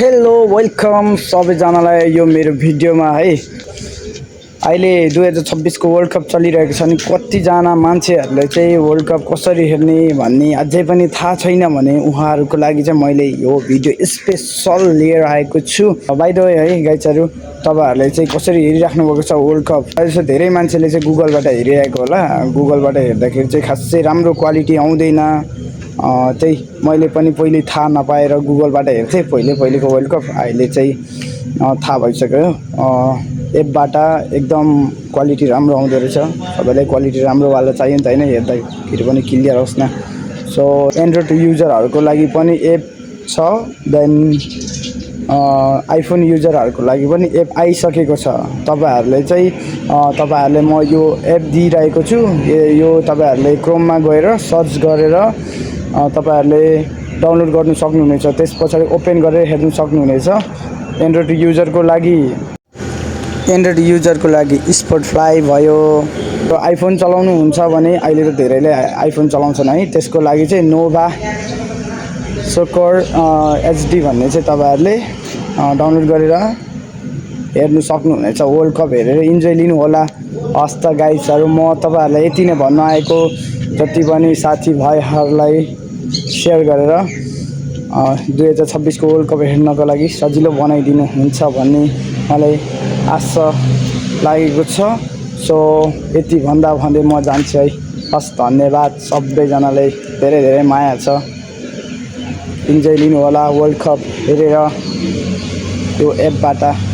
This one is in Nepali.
हेलो वेलकम सबैजनालाई यो मेरो भिडियोमा है। अहिले 2026 को वर्ल्ड कप चलिरहेको छ नि कतिजना मान्छेहरूले चाहिँ वर्ल्ड कप कसरी हेर्ने भन्ने अझै पनि थाहा छैन भने उहाँहरूको लागि चाहिँ मैले यो भिडियो स्पेशल लिएर आएको छु। बाइ द वे है गाइजहरु, तपाईहरुले चाहिँ कसरी हेरिराख्नु भएको छ वर्ल्ड कप? अहिले धेरै मान्छेले चाहिँ गुगलबाट हेरिरहेको होला। गुगलबाट हेर्दाखेरि चाहिँ खासै राम्रो क्वालिटी आउँदैन। त्यही मैले पनि पहिले थाहा नपाएर गुगलबाट हेर्थेँ पहिलेको वर्ल्ड कप। अहिले चाहिँ थाहा भइसक्यो। एपबाट एकदम क्वालिटी राम्रो आउँदो रहेछ। सबैलाई क्वालिटी राम्रोवाला चाहियो नि त हैन, हेर्दाखेरि पनि क्लियर होस् न। सो एन्ड्रोइड युजरहरूको लागि पनि एप छ, देन आइफोन युजरहरूको लागि पनि एप आइसकेको छ। तपाईहरुले चाहिँ तपाईहरुले म यो एप दिइरहेको छु। यो तपाईहरुले क्रोममा गएर सर्च गरेर तपाईहरुले डाउनलोड गर्नु सक्नुहुनेछ। त्यसपछि ओपन गरेर हेर्नु सक्नुहुनेछ। एन्ड्रोइड युजरको लागि स्पोटिफाई भयो। र आइफोन चलाउनुहुन्छ भने अहिले त धेरैले आइफोन चलाउँछन् है, त्यसको लागि चाहिँ नोभा सोकर एचडी भन्ने चाहिँ तपाईहरुले डाउनलोड गरेर हेर्नु सक्नुहुनेछ। वर्ल्ड कप हेरेर इन्जोय लिनु होला। हस् त गाइजहरु, म तपाईहरुलाई यति नै भन्न आएको। जति पनि साथीभाइहरुलाई शेयर गरेर 2026 को वर्ल्ड कप हेर्नको लागि सजिलो बनाइदिनुहुन्छ भन्ने मलाई आशा लागेको छ। सो यति भन्दै म जान्छु है। हस्, धन्यवाद सबैजनालाई, धेरै माया छ। इन्जोय लिनु होला वर्ल्ड कप हेरेर यो एपबाट।